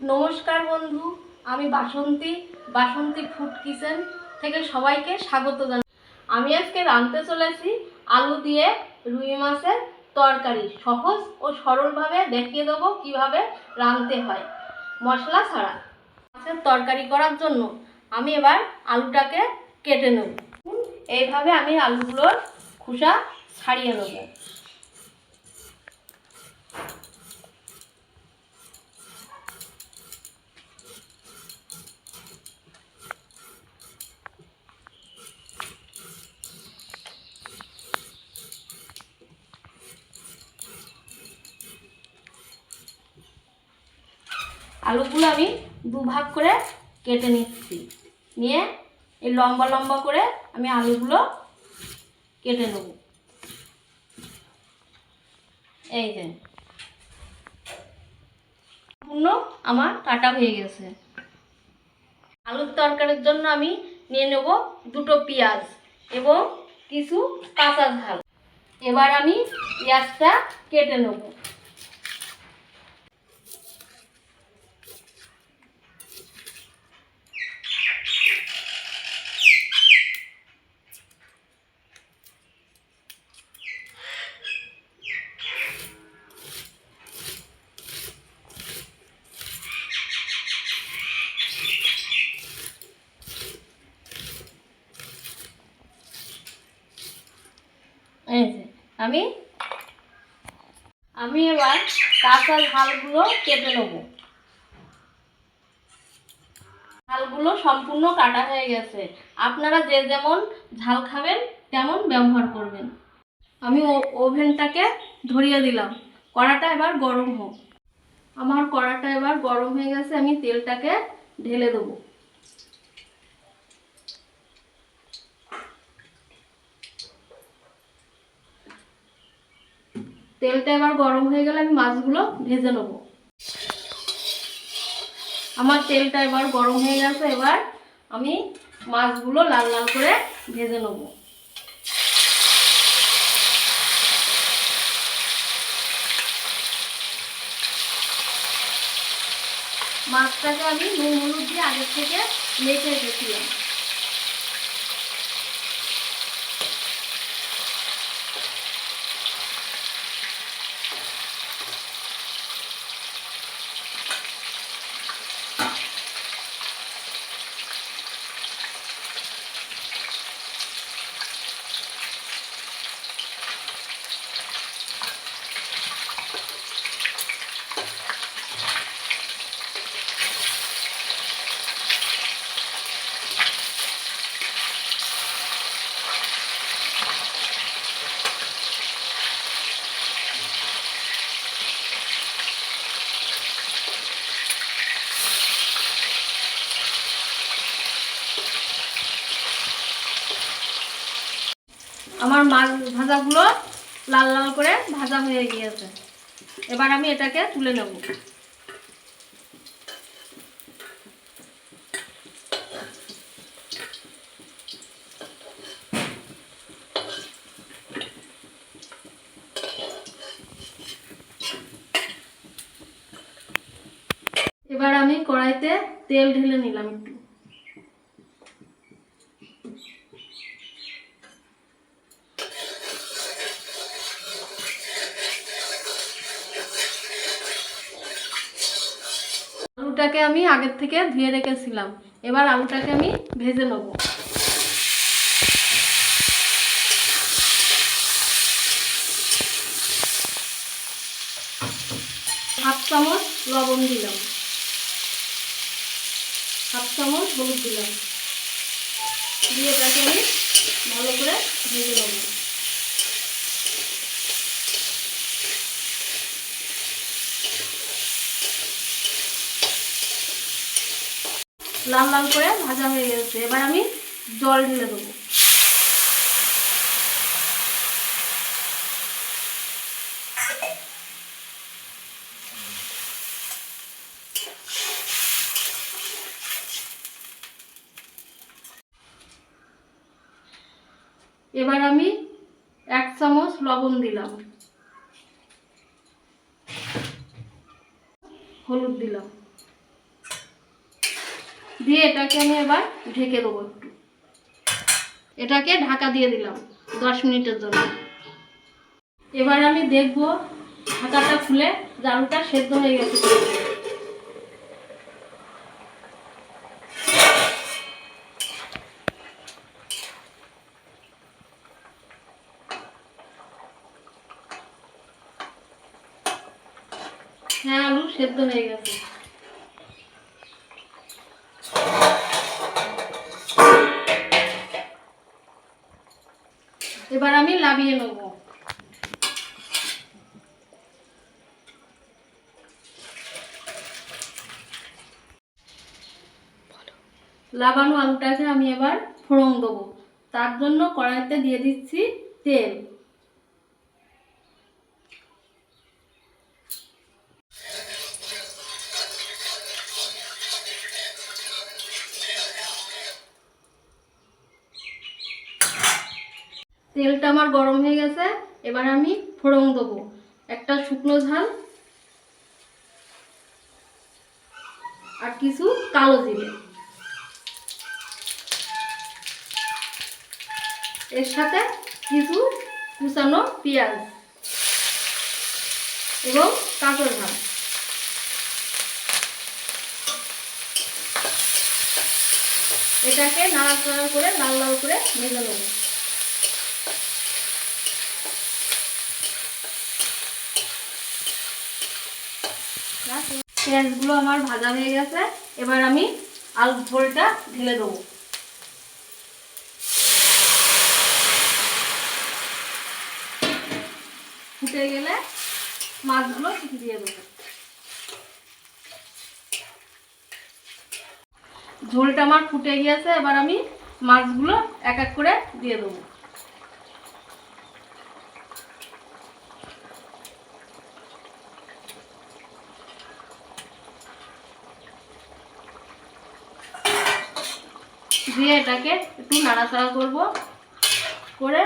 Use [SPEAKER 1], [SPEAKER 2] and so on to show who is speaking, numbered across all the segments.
[SPEAKER 1] নমস্কার বন্ধু, আমি বাসন্তী বাসন্তী ফুড কিচেন থেকে সবাইকে স্বাগত জানাই। আমি আজকে রাঁধতে চলেছি আলু দিয়ে রুই মাছের তরকারি। সহজ ও সরলভাবে দেখিয়ে দেবো কিভাবে রাঁধতে হয় মশলা ছাড়া। মাছের তরকারি করার জন্য আমি এবার আলুটাকে কেটে নেব। এইভাবে আমি আলুগুলোর খোসা ছাড়িয়ে নেব। আলুগুলো আমি দুভাগ করে কেটে নিচ্ছি। নিয়ে এই লম্বা লম্বা করে আমি আলুগুলো কেটে নেব। এই যে সম্পূর্ণ আমার কাটা হয়ে গেছে। আলুর তরকারির জন্য আমি নিয়ে নেব দুটো পেঁয়াজ এবং কিছু কাঁচা ঝাল। এবার আমি পেঁয়াজটা কেটে নেব। এই যে আমি এবার কাঁচা ঝালগুলো কেটে নেব। ঝালগুলো সম্পূর্ণ কাটা হয়ে গেছে। আপনারা যে যেমন ঝাল খাবেন তেমন ব্যবহার করবেন। আমি ওভেনটাকে ধরিয়ে দিলাম। কড়াটা এবার গরম হোক। আমার কড়াটা এবার গরম হয়ে গেছে। আমি তেলটাকে ঢেলে দেবো। তেলটা এবার গরম হয়ে গেলে আমি মাছগুলো ভেজে নেব। আমার তেলটা এবার গরম হয়ে গেছে। এবার আমি মাছগুলো লাল লাল করে ভেজে নেব। মাছটাকে আমি নুন হলুদ দিয়ে আগের থেকে মেখে রেখেছিলাম। আমার মাছ ভাজাগুলো লাল লাল করে ভাজা হয়ে গিয়েছে। এবার আমি এটাকে তুলে নেব। এবার আমি কড়াইতে তেল ঢেলে নিলাম একটু। আলুটাকে আমি আগের থেকে ধুয়ে রেখেছিলাম। এবার আলুটাকে আমি ভেজে নেব। হাফ চামচ লবণ দিলাম, হাফ চামচ হলুদ দিলাম। দিয়ে এটাকে আমি ভালো করে ভেজে নেব। লাল লাল করে ভাজা হয়ে গেছে। এবার আমি জল ঢেলে দেবো। এবার আমি 1 চামচ লবণ দিলাম, হলুদ দিলাম। দিয়ে এটাকে আমি এবার ঢেকে দেবো একটু। এটাকে ঢাকা দিয়ে দিলাম 10 মিনিটের জন্য। এবার আমি দেখব ঢাকাটা খুলে যে আলুটা সেদ্ধ হয়ে গেছে। হ্যাঁ, আলু সেদ্ধ হয়ে গেছে। এবার আমি নামিয়ে নেব। লাবানো আলুটাকে আমি এবার ফোড়ন দেবো। তার জন্য কড়াইতে দিয়ে দিচ্ছি তেল। তেলটা আমার গরম হয়ে গেছে। এবার আমি ফোড়ন দেবো। একটা শুকনো ঝাল আর কিছু কালো জিরে, এর সাথে কিছু কুচানো পেঁয়াজ এবং কাঁচা ঝাল। এটাকে নাড়াচাড়া করে লাল লাল করে ভেজে নেব। পেঁয়াজগুলো আমার ভাজা হয়ে গেছে। এবার আমি আলুর ঝোলটা ঢেলে দেবো। ফুটে গেলে মাছগুলো দিয়ে দেবো। ঝোলটা আমার ফুটে গিয়েছে। এবার আমি মাছগুলো এক এক করে দিয়ে দেবো। দিয়ে এটাকে একটু নাড়াচাড়া করব করে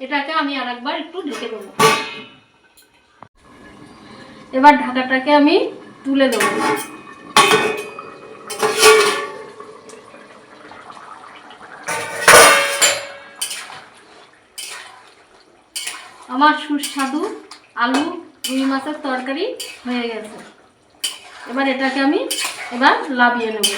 [SPEAKER 1] এটাকে আমি আরেকবার একটু ঢেকে দেবো। এবার ঢাকাটাকে আমি তুলে দেবো। আমার সুস্বাদু আলু রুই মাছের তরকারি হয়ে গেছে। এবার এটাকে আমি নামিয়ে নেব।